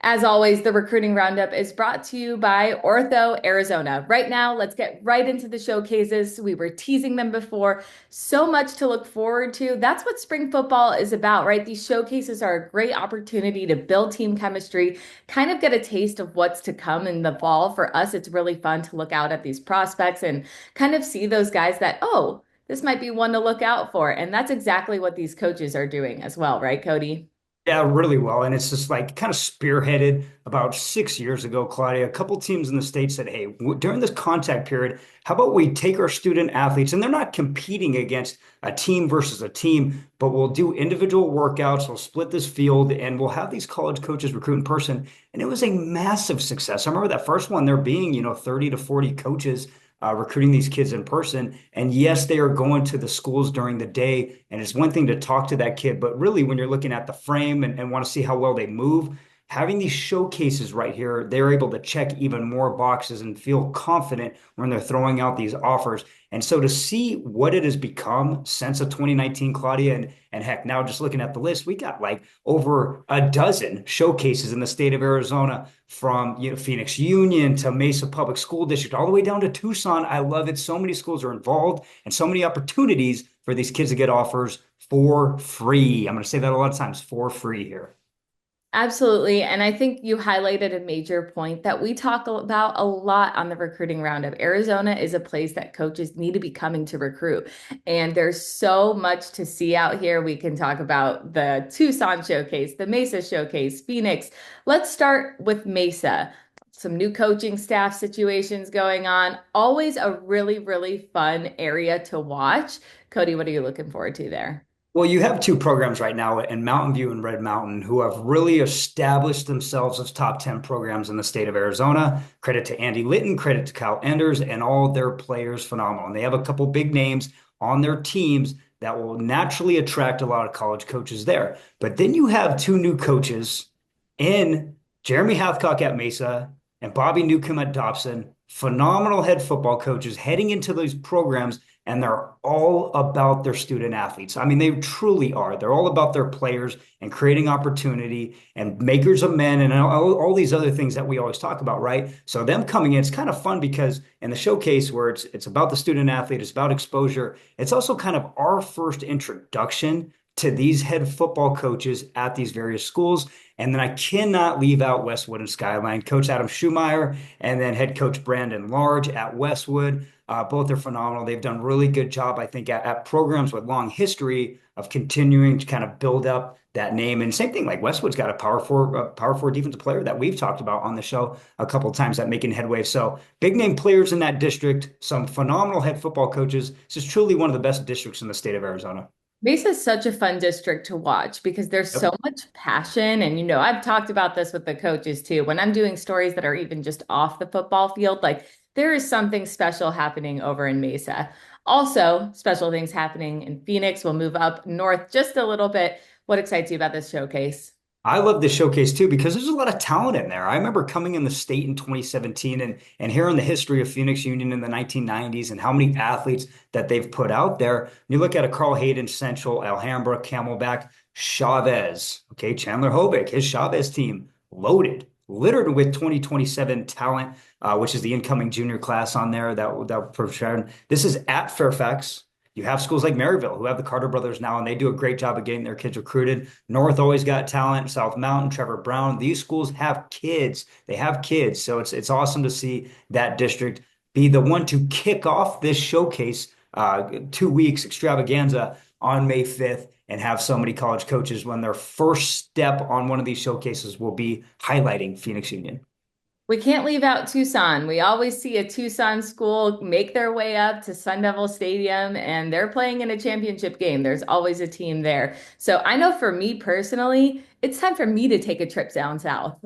As always, the recruiting roundup is brought to you by Ortho Arizona. Right now, let's get right into the showcases. We were teasing them before. So much to look forward to. That's what spring football is about, right? These showcases are a great opportunity to build team chemistry, kind of get a taste of what's to come in the fall. For us, it's really fun to look out at these prospects and kind of see those guys that, oh, this might be one to look out for. And that's exactly what these coaches are doing as well, right, Cody? Yeah, really well. And it's just like kind of spearheaded about 6 years ago, Claudia. A couple teams in the state said, hey, during this contact period, how about we take our student athletes, and they're not competing against a team versus a team, but we'll do individual workouts, we'll split this field, and we'll have these college coaches recruit in person. And it was a massive success. I remember that first one, there being, 30 to 40 coaches recruiting these kids in person. And yes, they are going to the schools during the day. And it's one thing to talk to that kid, but really, when you're looking at the frame and want to see how well they move, having these showcases right here, they're able to check even more boxes and feel confident when they're throwing out these offers. And so to see what it has become since a 2019, Claudia, and heck, now just looking at the list, we got like over a dozen showcases in the state of Arizona, from Phoenix Union to Mesa Public School District, all the way down to Tucson. I love it. So many schools are involved and so many opportunities for these kids to get offers for free. I'm going to say that a lot of times, for free here. Absolutely. And I think you highlighted a major point that we talk about a lot on the recruiting roundup. Arizona is a place that coaches need to be coming to recruit. And there's so much to see out here. We can talk about the Tucson showcase, the Mesa showcase, Phoenix. Let's start with Mesa. Some new coaching staff situations going on. Always a really, really fun area to watch. Cody, what are you looking forward to there? Well, you have two programs right now in Mountain View and Red Mountain who have really established themselves as top 10 programs in the state of Arizona. Credit to Andy Litton, credit to Kyle Enders, and all their players phenomenal. And they have a couple big names on their teams that will naturally attract a lot of college coaches there. But then you have two new coaches in Jeremy Hathcock at Mesa and Bobby Newcomb at Dobson, phenomenal head football coaches heading into these programs, and they're all about their student athletes. I mean, they truly are. They're all about their players and creating opportunity and makers of men and all these other things that we always talk about, right? So them coming in, it's kind of fun because in the showcase where it's about the student athlete, it's about exposure. It's also kind of our first introduction to these head football coaches at these various schools. And then I cannot leave out Westwood and Skyline. Coach Adam Schumeyer and then head coach Brandon Large at Westwood. Both are phenomenal. They've done a really good job, I think, at programs with long history of continuing to kind of build up that name. And same thing, like Westwood's got a power four defensive player that we've talked about on the show a couple of times that making headway. So big name players in that district, some phenomenal head football coaches. This is truly one of the best districts in the state of Arizona. Mesa is such a fun district to watch because there's so Yep. much passion. And, I've talked about this with the coaches too. When I'm doing stories that are even just off the football field, like there is something special happening over in Mesa. Also, special things happening in Phoenix. We'll move up north just a little bit. What excites you about this showcase? I love this showcase too because there's a lot of talent in there. I remember coming in the state in 2017 and hearing the history of Phoenix Union in the 1990s and how many athletes that they've put out there. You look at a Carl Hayden Central, Alhambra, Camelback, Chavez, okay, Chandler Hovick, his Chavez team loaded, littered with 2027 talent, which is the incoming junior class on there that this is at Fairfax. You have schools like Maryville who have the Carter brothers now, and they do a great job of getting their kids recruited. North always got talent. South Mountain, Trevor Brown. These schools have kids. They have kids. So it's awesome to see that district be the one to kick off this showcase, 2 weeks extravaganza on May 5th, and have so many college coaches when their first step on one of these showcases will be highlighting Phoenix Union. We can't leave out Tucson. We always see a Tucson school make their way up to Sun Devil Stadium and they're playing in a championship game. There's always a team there. So I know for me personally, it's time for me to take a trip down south.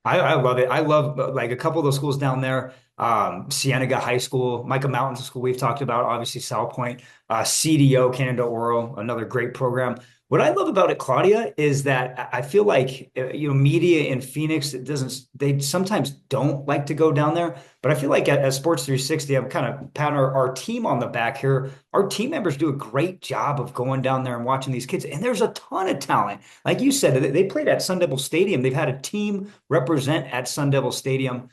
I love it. I love like a couple of those schools down there. Cienega High School, Micah Mountain School, we've talked about, obviously South Point, CDO, Canada Oral, another great program. What I love about it, Claudia, is that I feel like media in Phoenix, it doesn't they sometimes don't like to go down there, but I feel like at Sports 360, I'm kind of patting our team on the back here. Our team members do a great job of going down there and watching these kids, and there's a ton of talent. Like you said, they played at Sun Devil Stadium. They've had a team represent at Sun Devil Stadium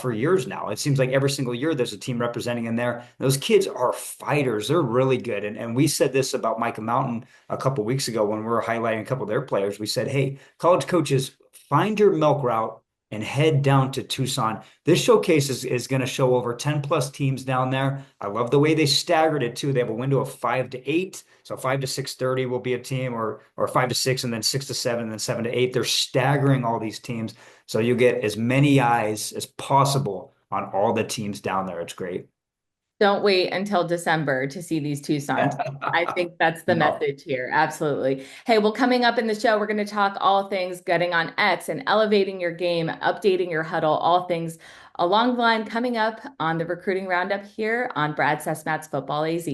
for years now. It seems like every single year there's a team representing in there. Those kids are fighters. They're really good. And we said this about Micah Mountain a couple of weeks ago when we were highlighting a couple of their players. We said, hey, college coaches, find your milk route and head down to Tucson. This showcase is going to show over 10 plus teams down there. I love the way they staggered it too. They have a window of 5 to 8. So 5 to 6:30 will be a team, or 5 to 6, and then 6 to 7, and then 7 to 8. They're staggering all these teams. So you get as many eyes as possible on all the teams down there. It's great. Don't wait until December to see these Tucson teams. I think that's the No. message here. Absolutely. Hey, well, coming up in the show, we're going to talk all things getting on X and elevating your game, updating your huddle, all things along the line coming up on the recruiting roundup here on Brad Sesmat's Football AZ.